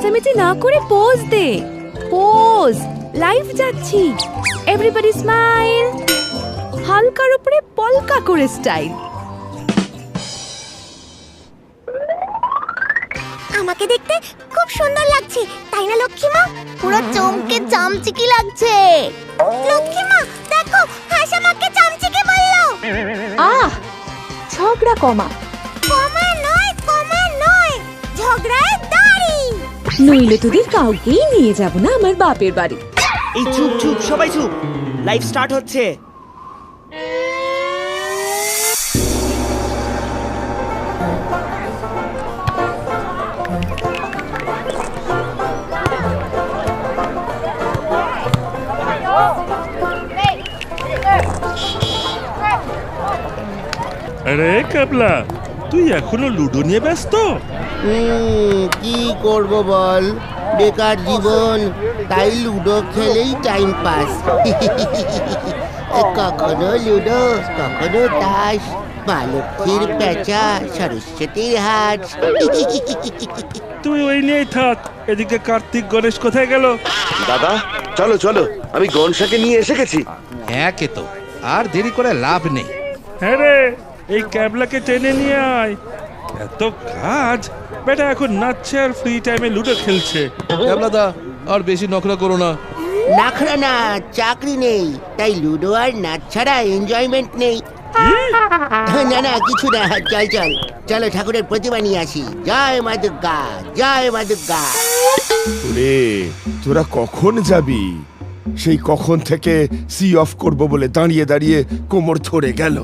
চেঁচামেচি না করে পোজ দে। পোজ, লাইভ যাচ্ছি। Everybody smile. হালকার উপরে পলকা করে স্টাইল। আমাকে দেখতে খুব সুন্দর লাগছে, তাই না লক্ষ্মীমা? পুরো চমকে চামচিকি লাগছে। লক্ষ্মীমা দেখো, হাসামাকে চামচিকি বললো। আহ, ঝগড়া কমা। কমা নয়, ঝগড়ায় দাঁড়ি। নইলে তোদের কাউকেই নিয়ে যাব না আমার বাপের বাড়ি। এই চুপ চুপ, সবাই চুপ। লাইভ স্টার্ট হচ্ছে। আরে ক্যাবলা, তুই এখনো লুডো নিয়ে ব্যস্ত? কি করব বল, বেকার জীবন, তাই লুডো খেলেই টাইম পাস। কখনো লুডো, কখনো তাস, মা লক্ষ্মীর পেঁচা, সরস্বতীর হাট। তুই ওই নিয়েই থাক। এদিকে কার্তিক গণেশ কোথায় গেল? দাদা চলো চলো, আমি গনসাকে নিয়ে এসে গেছি। হ্যাঁ কেতো, আর দেরি করে লাভ নেই। হ্যাঁ রে, এই ক্যাবলাকে টেনে নিয়ে আয়। এত কাজ, বেটা এখন নাচছে আর ফ্রি টাইমে লুডো খেলছে। ক্যাবলাদা, আর বেশি নখরা করো না। নাখরা না, চাকরি নেই, তাই লুডো আর নাচ ছাড়া এনজয়মেন্ট নেই। না না, কিছু না, চল চল চলো, ঠাকুরের প্রতিমা নিয়ে আসি। জয় মা দুর্গা, জয় মা দুর্গা। রে, তোরা কখন যাবি? সেই কখন থেকে সি অফ করব বলে দাঁড়িয়ে দাঁড়িয়ে কোমর ধরে গেল।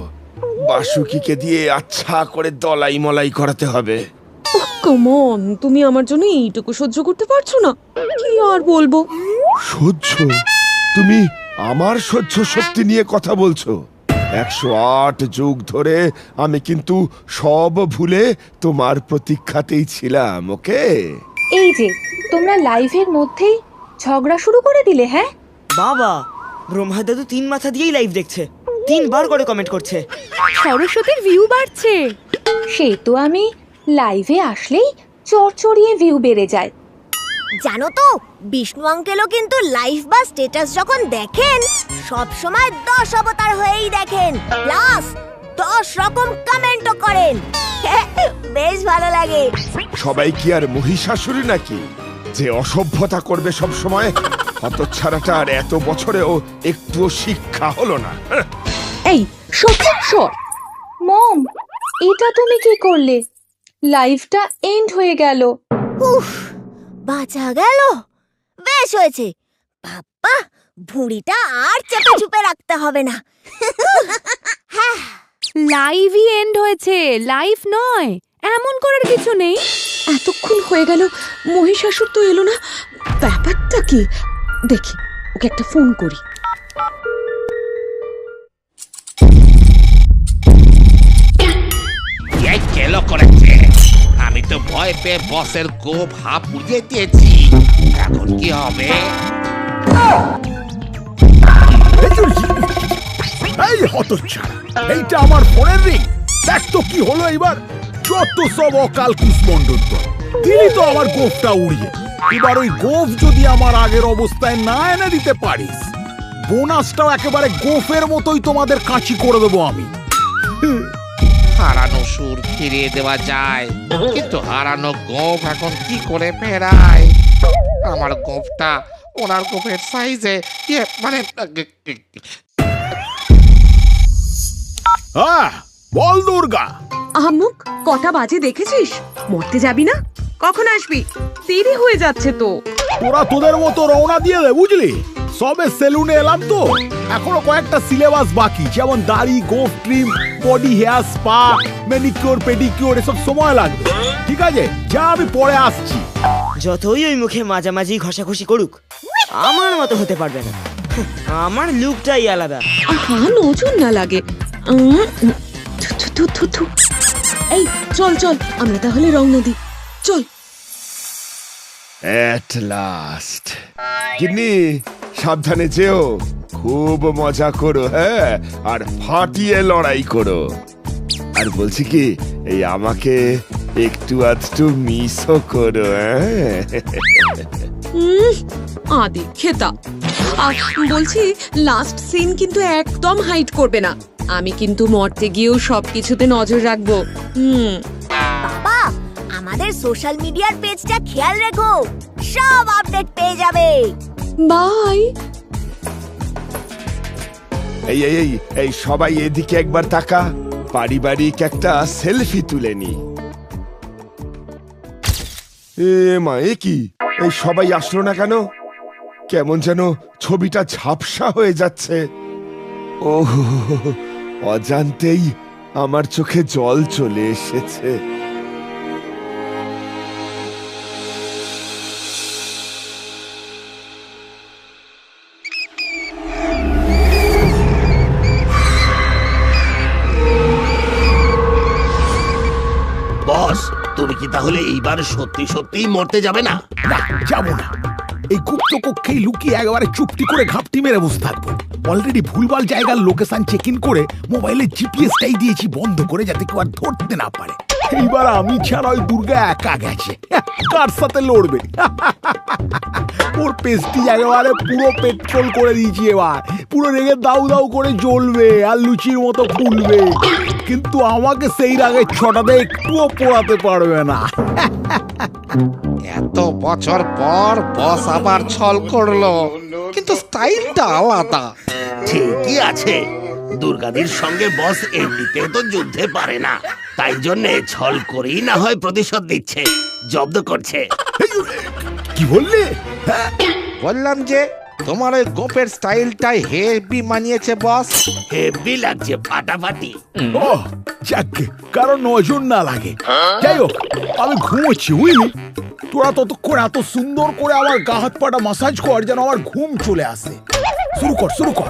বাসুকিকে দিয়ে আচ্ছা করে দলাই মলাই করাতে হবে। কমন, তুমি আমার জন্য এইটুকু সহ্য করতে পারছো না? কি আর বলবো। সহ্য? তুমি আমার সহ্য শক্তি নিয়ে কথা বলছো? 108 যুগ ধরে আমি কিন্তু সব ভুলে তোমার প্রতীক্ষাতেই ছিলাম। ওকে, এই যে তোমরা লাইভের মধ্যেই ঝগড়া শুরু করে দিলে। হ্যাঁ বাবা, ব্রহ্মা দাদু 3 মাথা দিয়েই লাইভ দেখছে, 3 বার করে কমেন্ট করছে। সরস্বতীর ভিউ বাড়ছে। সে তো আমি লাইভে আসলেই চড়চড়িয়ে ভিউ বেড়ে যায়। জানো তো, বিষ্ণু আঙ্কেলও কিন্তু লাইভ বা স্ট্যাটাস যখন দেখেন, সব সময় 10 অবতার হয়েই দেখেন, প্লাস 10 রকম কমেন্টও করেন। বেশ ভালো লাগে। সবাই কি আর মহিষাসুরী নাকি যে অসভ্যতা করবে সব সময়? হতচ্ছাড়াটা আর এত বছরেও একটুও শিক্ষা হলো না। এই সর মম, এটা তুমি কি করলে? লাইভটা এন্ড হয়ে গেল। উফ, বাঁচা গেল। বেশ হয়েছে বাবা, ভুঁড়িটা আর চেপে চুপে রাখতে হবে না। লাইভই এন্ড হয়েছে, লাইভ নয়। এমন করার কিছু নেই। এতক্ষণ হয়ে গেল, মহিষাসুর তো এলো না। ব্যাপারটা কি দেখি, ওকে একটা ফোন করি। করেছে, আমি তো ভয় পেয়ে বসের গোপ হাফ উড়িয়ে দিয়েছি। এখন কি হবে? এই হতচ্ছাড়া, এইটা আমার ফোনের রিং। দেখ তো কি হলো এবার। যত সব অকাল কুষ্মণ্ডল দিলি তো আমার গোফটা উড়িয়ে। এবার ওই গোফ যদি আমার আগের অবস্থায় না এনে দিতে পারিস, বোনাসটাও একেবারে গোফের মতোই তোমাদের কাঁচি করে দেবো আমি। হারানো সুর ফিরিয়ে দেওয়া যায়, কিন্তু হারানো গোফ এখন কি করে ফেরায়? আমার গোফটা ওনার গোফের সাইজে, মানে বল দুর্গা। আহমুক, কটা বাজে দেখেছিস? মরতে যাবি না? কখন আসবি? দেরি হয়ে যাচ্ছে তো। তোরা তোদের মতো রওনা দিয়ে দে, বুঝলি? সবে সেলুনে এলাম তো, এখনো কয়েকটা সিলেবাস বাকি, যেমন দাড়ি, গোফ trim, body hair spa, manicure pedicure, এসব সময় লাগবে। ঠিক আছে, যা, আমি পরে আসছি। যতই ওই মুখে মাঝামাঝি ঘষাঘষি করুক, আমার মতো হতে পারবে না। আমার লুকটাই আলাদা। নজর না লাগে। এই চল চল, আমরা তাহলে রওনা দিই। চল। At last. গিন্নি, সাবধানে যেও, খুব মজা করো। হ্যাঁ, আর ফাটিয়ে লড়াই করো। আর বলছি কি, এই আমাকে একটু আধটু মিসও করো। আদি খেতা বলছি, লাস্ট সিন কিন্তু একদম হাইড করবে না। আমি কিন্তু মরতে গিয়েও সবকিছুতে নজর রাখবো। বাবা, আমাদের সোশ্যাল মিডিয়ার পেজটা খেয়াল রেখো, সব আপডেট পেয়ে যাবে। বাই। এই এই এই এই সবাই এদিকে একবার তাকা, পারিবারিক একটা সেলফি তুলে নি। মা, এ কি? এই সবাই আসলো না কেন? কেমন যেন ছবিটা ঝাপসা হয়ে যাচ্ছে। ও, অজান্তেই আমার চোখে জল চলে এসেছে। বস, তুমি কি তাহলে এইবার সত্যি সত্যিই মরতে যাবে না? না, যাবো না। এই গুপ্ত কক্ষেই লুকিয়ে একেবারে চুপটি করে ঘাপটি মেরে বসে থাকবো। অলরেডি ভুলভাল জায়গার লোকেশন চেক ইন করে মোবাইলে জিপিএসটাই দিয়েছি বন্ধ করে, যাতে কেউ আর ধরতে না পারে। এইবার আমি ছাড়া ওই দুর্গা একা গেছে, কার সাথে লড়বে? ওর পেস্টি একেবারে পুরো পেট্রোল করে দিয়েছি। এবার পুরো রেগে দাউ দাউ করে জ্বলবে আর লুচির মতো ফুলবে, কিন্তু আমাকে সেই রাগে ছটাতে একটুও পোড়াতে পারবে না। এত বছর পর বস আবার ছল করলো, কিন্তু স্টাইলটা আলাদা। ঠিকই আছে, দুর্গাদির সঙ্গে বস এমনিতে তো যুদ্ধে পারে না, তাই জন্য ছল করেই না হয় প্রতিশোধ দিচ্ছে, জব্দ করছে। কি বললে? বললাম যে তোমার ওই গোপের স্টাইলটাই হেভি মানিয়েছে বস। হেভি লাগছে, ফাটাফাটি। ও যাকে, কারণ নজর না লাগে। যাই হোক, আমি ঘুমোচ্ছি, বুঝলি? তোরা ততক্ষণ এত সুন্দর করে আমার গা হাত পাটা মাসাজ কর যেন আমার ঘুম চলে আসে। শুরু কর, শুরু কর।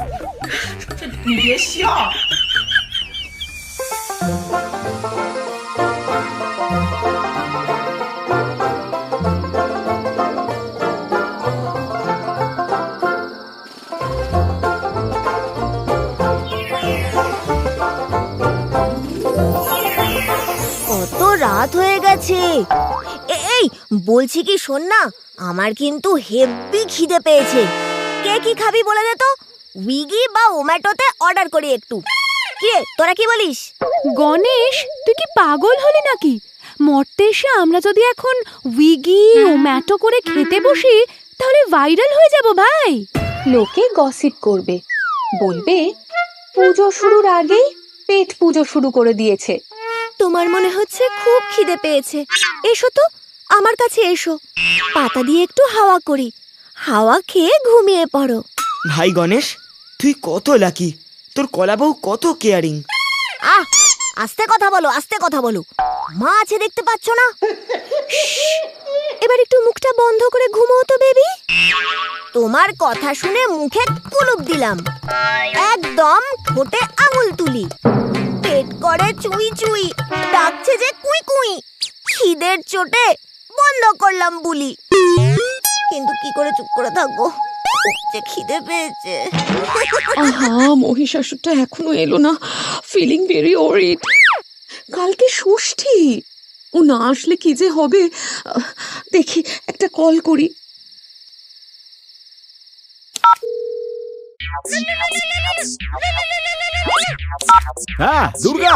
কত রাত হয়ে গেছে। এই বলছি কি, শোন না, আমার কিন্তু হেভি খিদে পেয়েছে। কে কি খাবি বলে দে তো, উইগি বা ওম্যাটোতে অর্ডার করি একটু। কি রে, তোরা কি বলিস? গণেশ, তুই কি পাগল হলি নাকি? মরতে এসে আমরা যদি এখন উইগি ওম্যাটো করে খেতে বসি, তাহলে ভাইরাল হয়ে যাব ভাই। লোকে গসিপ করবে, বলবে পুজো শুরুর আগেই পেট পুজো শুরু করে দিয়েছে। তোমার মনে হচ্ছে খুব খিদে পেয়েছে, এসো তো আমার কাছে এসো, পাতা দিয়ে একটু হাওয়া করি, হাওয়া খেয়ে ঘুমিয়ে পড়ো। ভাই গণেশ, তুই কত লাকি, তোর কলা বউ কত কেয়ারিং। আহ, আস্তে কথা বলো, আস্তে কথা বলো, মা আছে দেখতে পাচ্ছ না? এবার একটু মুখটা বন্ধ করে ঘুমোও তো বেবি। তোমার কথা শুনে মুখে কুলুপ দিলাম, একদম ঠোঁটে আঙুল তুলি, পেট করে চুই চুই, ডাকছে যে কুই কুই, খিদের চোটে বন্ধ করলাম বুলি, কিন্তু কি করে চুপ করে থাকবো, যে খিদে পেয়েছে। আহা, মহিষাসুরটা এখনো এলো না, ফিলিং ভেরি ওরিড। কালকে ষষ্ঠী, ও না আসলে কি যে হবে। দেখি একটা কল করি। হ্যাঁ দুর্গা,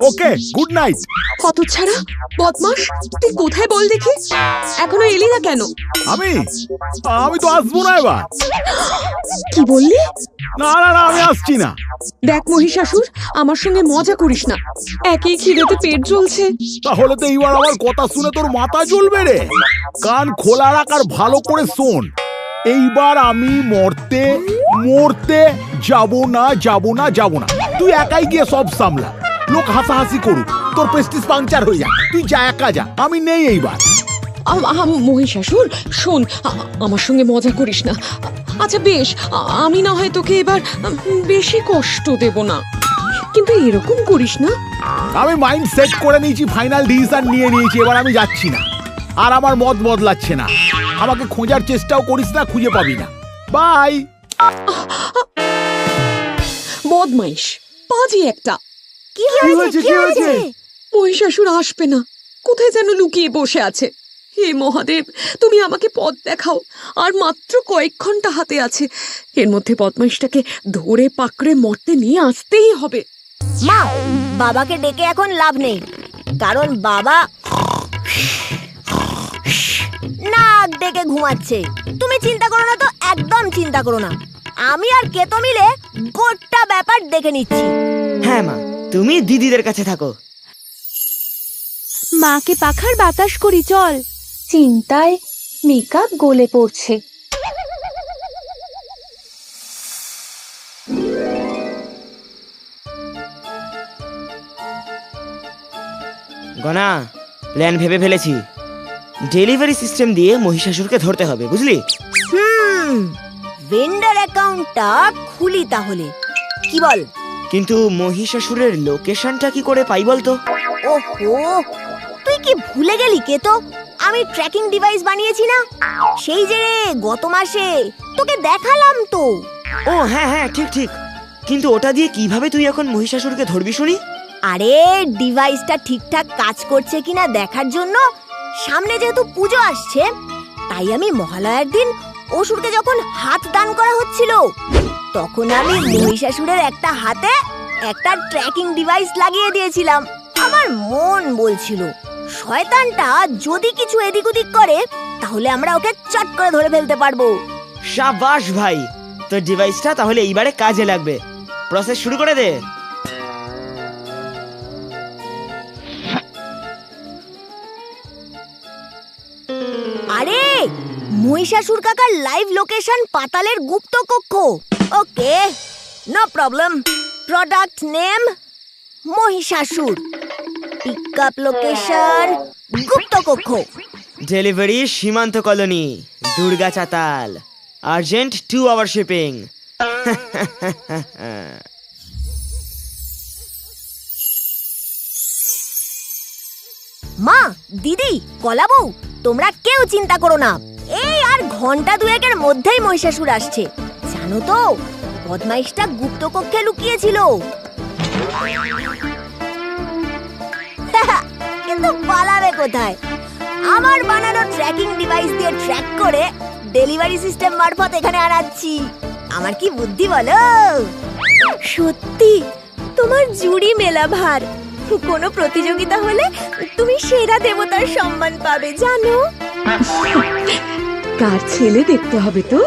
ওকে, গুড নাইট। হতচ্ছাড়া, বদমাস, তুই কোথায় বল দেখি? এখনো এলি না কেন? আমি তো আসবো না এবার। কি বললি? না না না, আমি আসছি না। দেখ মহিষাসুর, আমার সঙ্গে মজা করিস না, একই খিদেতে পেট জ্বলছে। তাহলে তো এইবার আমার কথা শুনে তোর মাথা জ্বলবে রে। কান খোলা রাখ আর ভালো করে শোন। এইবার আমি মরতে যাব না। তুই একাই গিয়ে সব সামলা, লোক হাসাহাসি করুক, তোর প্রেস্টিজ পাংচার হয়ে যা, তুই যা, একা যা, আমি নেই এইবার। মহিষাসুর শোন, আমার সঙ্গে মজা করিস না। আচ্ছা বেশ, আমি না হয় তোকে এবার বেশি কষ্ট দেব না, কিন্তু এরকম করিস না। আমি মাইন্ড সেট করে নিয়েছি, ফাইনাল ডিসিশন নিয়ে নিয়েছি, এবার আমি যাচ্ছি না। আর আমার মত বদলাচ্ছে না। আমাকে খোঁজার চেষ্টাও করিস না, খুঁজে পাবি না। বাই। বদমাইশ, পাজি একটা। কি হয়েছে? মহিষাসুর আসবে না, কোথায় যেন লুকিয়ে বসে আছে। হে মহাদেব, তুমি আমাকে পথ দেখাও। আর মাত্র কয়েক ঘন্টা হাতে আছে, এর মধ্যে বদমাইশটাকে ধরে পাকড়ে মর্তে নিয়ে আসতেই হবে। মা, বাবাকে ডেকে এখন লাভ নেই, কারণ বাবা নাক ডেকে ঘুমাচ্ছে। তুমি চিন্তা করো না তো, একদম চিন্তা করো না। আমি আর কেতো মিলে গোটা ব্যাপার দেখে নিচ্ছি। হ্যাঁ মা, তুমি দিদিদের কাছে থাকো। মাকে পাখার বাতাস করি চল। চিন্তায় মেকআপ গলে পড়ছে। গনা, প্ল্যান ভেবে ফেলেছি। ডেলিভারি সিস্টেম দিয়ে মহিষাসুরকে ধরতে হবে, বুঝলি? ভেন্ডার অ্যাকাউন্টটা খুলি তাহলে, কি বল? কিন্তু মহিষাসুরের লোকেশনটা কি করে পাই বলতো? ওহো, তুই কি ভুলে গেলি কেতো? আমি ট্র্যাকিং ডিভাইস বানিয়েছি না, সেই যে গত মাসে তোকে দেখালাম তো। ও হ্যাঁ হ্যাঁ, ঠিক ঠিক। কিন্তু ওটা দিয়ে কিভাবে তুই এখন মহিষাসুরকে ধরবি শুনি? আরে, ডিভাইসটা ঠিকঠাক কাজ করছে কিনা দেখার জন্য সামনে যেহেতু পুজো আসছে, তাই আমি মহালয়ার দিন অসুরকে যখন হাত দান করা হচ্ছিল, তখন আমি মহিষাসুরের একটা হাতে একটা ট্র্যাকিং ডিভাইস লাগিয়ে দিয়েছিলাম। আমার মন বলছিল শয়তানটা যদি কিছু এদিক ওদিক করে, তাহলে আমরা ওকে চট করে ধরে ফেলতে পারবো। শাবাশ ভাই, তোর ডিভাইসটা তাহলে এইবারে কাজে লাগবে। প্রসেস শুরু করে দে। আরে, মহিষাসুর কাকার লাইভ লোকেশন পাতালের গুপ্ত কক্ষ। Okay, no problem. Product name Mahishasur, pickup location গুপ্ত কক্ষ, ডেলিভারি সীমান্ত কলোনি, দুর্গা চাতাল, আর্জেন্ট 2 আওয়ার শিপিং। মা, দিদি, কলাবউ, তোমরা কেউ চিন্তা করো না। এই আর ঘন্টা দুয়েকের মধ্যেই মহিষাসুর আসছে। জানো তো, বদমাইশটা গুপ্ত কক্ষে লুকিয়েছিল। কিন্তু পালাবে কোথায়? আমার বানানো ট্র্যাকিং ডিভাইস দিয়ে ট্র্যাক করে ডেলিভারি সিস্টেম মারফত এখানে আনাচ্ছি। আমার কি বুদ্ধি বলো? সত্যি তোমার জুড়ি মেলা ভার। কোনো প্রতিযোগিতা হলে তুমি সেরা দেবতার সম্মান পাবে, জানো? কার ছেলে দেখতে হবে তো।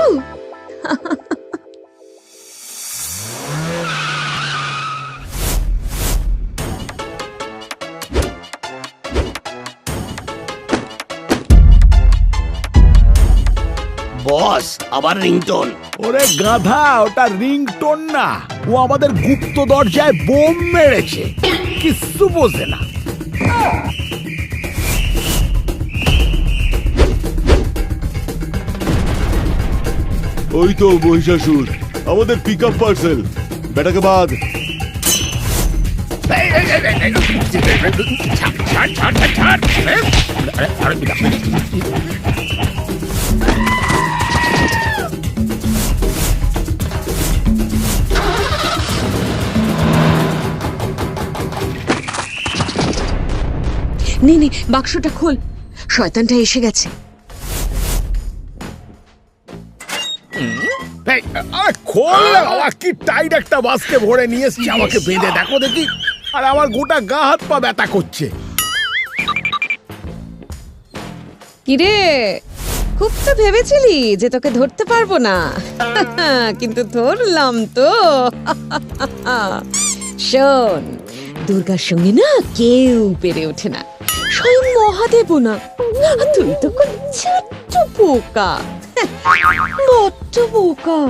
বস, আবার রিংটোন। ওরে গাধা, ওটা রিংটোন না, ও আমাদের গুপ্ত দরজায় বোম মেরেছে। কিচ্ছু বোঝে না। ওই তো মহিষাসুর, আমাদের পিকআপ পার্সেল। বেটাকে বাদ। নে নে, বাক্সটা খোল, শয়তানটা এসে গেছে। খোল, কি টাইট একটা বাসকে ভরে নিয়ে এসছি। আমাকে বেঁধে দেখো দেখি। আর আমার গোটা গা হাত পা ব্যথা করছে। কিরে, খুব তো ভেবেছিলি যে তোকে ধরতে পারবো না, কিন্তু ধরলাম তো। শোন, দুর্গার সঙ্গে না কেউ পেরে ওঠে না, স্বয়ং মহাদেবও না। তুই তো কোন ছোট্ট বোকা, বড্ড বোকা।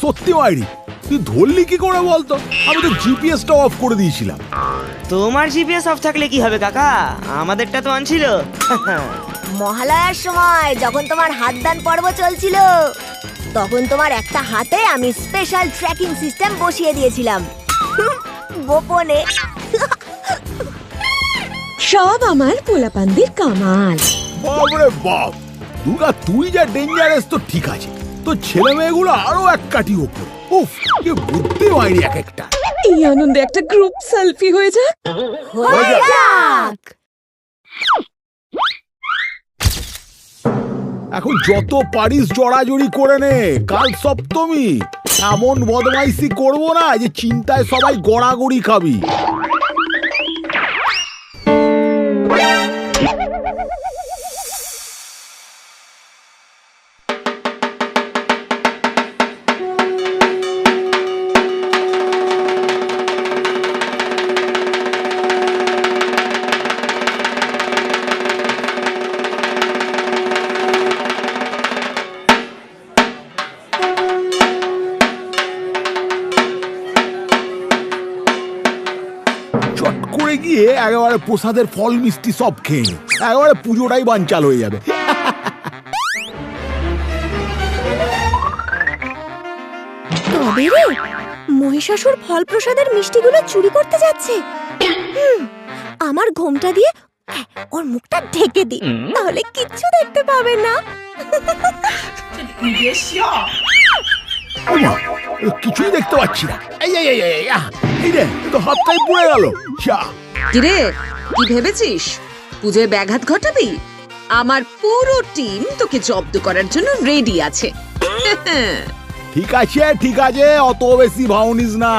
সত্যি মাইরি, তুই ধরলি কি করে বলতো? আমি তো জিপিএসটা অফ করে দিয়েছিলাম। তোমার জিপিএস অফ থাকলে কি হবে কাকা, আমাদেরটা তো আনছিল। মহালয়ার সময় যখন তোমার হাতদান পর্ব চলছিল, তখন তোমার একটা হাতে আমি স্পেশাল ট্র্যাকিং সিস্টেম বসিয়ে দিয়েছিলাম গোপনে। সব আমার পোলাপান্দির কামাল। বাবরে বাপ, দুর্গা তুই যা ডেঞ্জারাস তো ঠিক আছে, তো ছেলে মেয়েগুলো আরো এক কাঠি ওপর। উফ, কি বুদ্ধি মাইরি এক একটা। এই আনন্দে একটা গ্রুপ সেলফি হয়ে যাক। এখন যত পারিস জড়াজড়ি করে নে, কাল সপ্তমী। এমন বদমাইশি করবো না যে চিন্তায় সবাই গড়াগড়ি খাবি। গিয়ে একেবারে প্রসাদের ফল মিষ্টি সব খেয়ে একেবারে পুজোটাই বানচাল হয়ে যাবে। তবে রে, মহিষাসুর ফল প্রসাদের মিষ্টিগুলো চুরি করতে যাচ্ছে। আমার ঘোমটা দিয়ে ওর মুখটা ঢেকে দি, তাহলে কিচ্ছু দেখতে পাবে না। কিছুই দেখতে পাচ্ছি না। এই রে, তো হাতটাই পড়ে গেল। কিরে, কি ভেবেছিস পুজোয় ব্যাঘাত ঘটাবি? আমার পুরো টিম তোকে জব্দ করার জন্য রেডি আছে। ঠিক আছে ঠিক আছে, অত বেশি ভাবনিস না।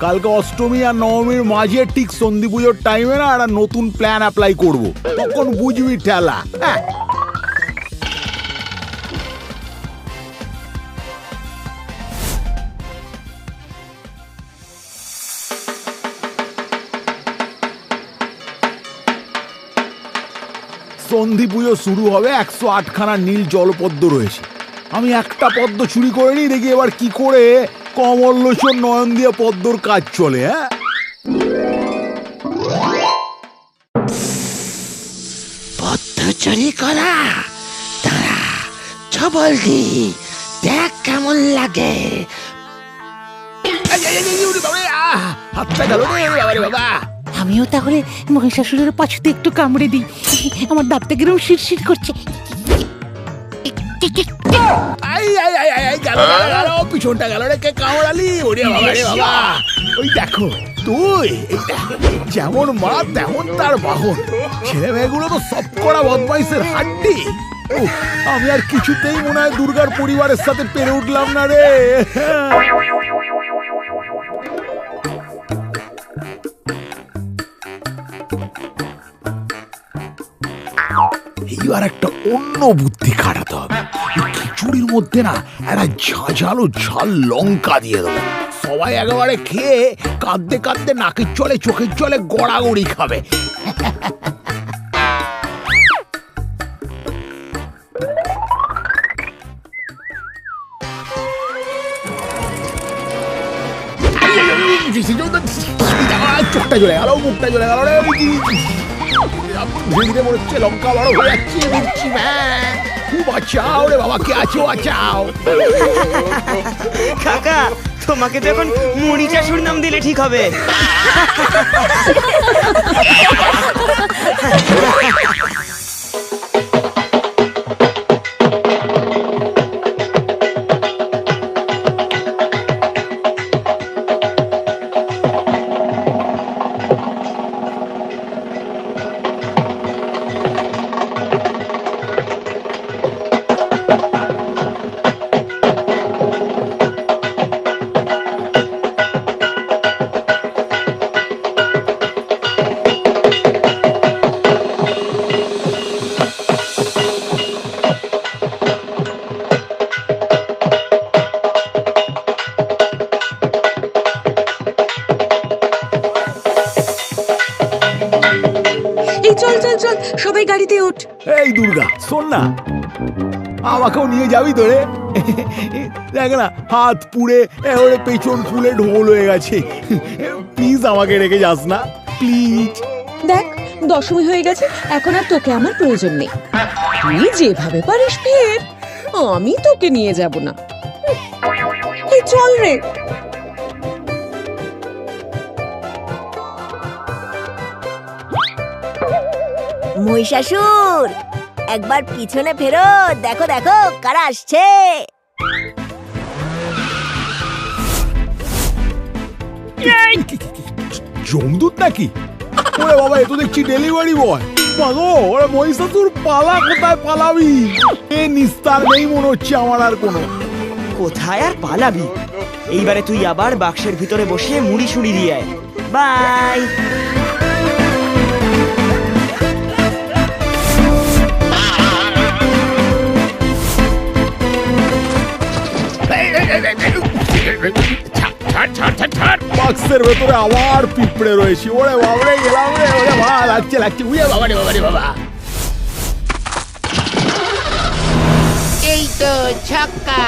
কালকে অষ্টমী আর নবমীর মাঝে ঠিক সন্ধি পুজোর টাইমে না একটা নতুন প্ল্যান অ্যাপ্লাই করব, তখন বুঝবি ঠেলা। সন্ধি পুজো শুরু হবে, 108 খানা নীল জলপদ্ম রয়েছে। আমি একটা পদ্ম চুরি করে নি, দেখি এবার কি করে কমল লোচন নয়ন দিয়ে পদ্মর কাজ চলে। পদ্ম চুরি করা, তারা ছবল দি, দেখ কেমন লাগে। হাতটা গেল রে বাবা। আমিও তাহলে মহিষাসুরের পাছুতে একটু কামড়ে দিই, আমার দাঁতটা কিরম শিরশির করছে। পিছনটা গেল রে, কে কামড়ালি? ওরে বাবা রে বাবা। ওই দেখো তুই, যেমন মা তেমন তার বাহন। ছেলে মেয়েগুলো তো সব করা বদমাইশের হাড্ডি। আমি আর কিছুতেই মনে হয় দুর্গার পরিবারের সাথে পেরে উঠলাম না রে। এইবার একটা অন্য বুদ্ধি খাটাতে হবে। খিচুড়ির মধ্যে না একটা ঝাঁঝালো ঝাল লঙ্কা দিয়ে দেবো। সবাই একেবারে খেয়ে কাঁদতে কাঁদতে নাকের চলে চোখের চলে গড়াগড়ি খাবে। চোখটা জ্বলে গেল, মুখটা জ্বলে গেল রে। ধীরে মনে হচ্ছে লঙ্কা বড় হয়ে যাচ্ছে। মির্চি বাঁচাও রে বাবা, কে আছো বাঁচাও। কাকা, তোমাকে তো এখন মরিচাসুর নাম দিলে ঠিক হবে। চল চল চল, সবাই গাড়িতে ওঠ। এই দুর্গা, শোন না, আমাকেও নিয়ে যাবি তো রে? দেখ না, হাত পুড়ে ওরে পেছন ফুলে ঢোল হয়ে গেছে। প্লিজ আমাকে রেখে যাস না, প্লিজ। দেখ, দশমী হয়ে গেছে, এখন আর তোকে আমার প্রয়োজন নেই। তুই যেভাবে পারিস ফের, আমি তোকে নিয়ে যাব না। এই চল রে। মহিষাসুর, একবার পিছনে ফেরো, দেখো দেখো কারা আসছে। জমদূত নাকি? ওরে বাবা, এ তো দেখছি ডেলিভারি বয়। মাগো, ওরে মহিষাসুর পালা, কোথায় পালাবি? এ নিস্তার নেই মনে হচ্ছে আমার আর কোনো। কোথায় আর পালাবি? এইবারে তুই আবার বাক্সের ভিতরে বসে মুড়ি সুড়ি দিয়ে আয়। বাই। বাক্সের ভেতরে আবার পিঁপড়ে রয়েছে। ওরে বাবারে, গেলাম রে। ওরে বাবা, লাগছে লাগছে। উইয়া বাবা রে, বাবা রে বাবা। এই তো ছক্কা।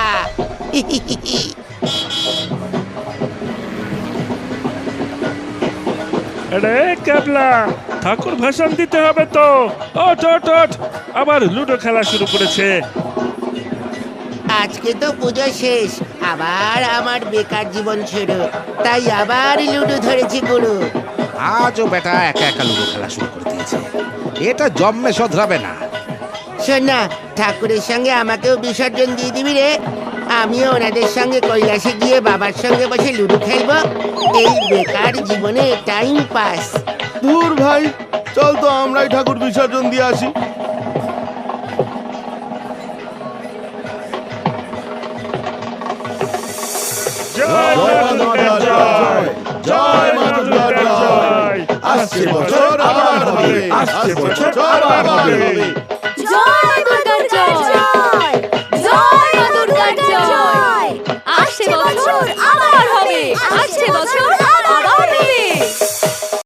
আরে ক্যাবলা, ঠাকুর ভাষণ দিতে হবে তো। ওঠ ওঠ ওঠ, আবার লুডো খেলা শুরু করেছে। আজকে তো পুজো শেষ, আবার আমার বেকার জীবন শুরু। তাই আবার লুডো ধরেছি গুরু। আজও বেটা একা একা লুডো খেলা শুরু করে দিয়েছে। এটা জন্মে শোধরাবে না। শোন না, ঠাকুরের সঙ্গে আমাকেও বিসর্জন দিয়ে দিবি রে। আমিও ওনাদের সঙ্গে কৈলাসে গিয়ে বাবার সঙ্গে বসে লুডো খেলবো। এই বেকার জীবনে টাইম পাস। দূর ভাই, চল তো আমরাই ঠাকুর বিসর্জন দিয়ে আসি। জয় মা দুর্গা জয়, জয় মা দুর্গা জয়। আসছে বছর আবার হবে, আসছে বছর আবার হবে। জয় মা দুর্গা জয়, জয় মা দুর্গা জয়। আসছে বছর আবার হবে, আসছে বছর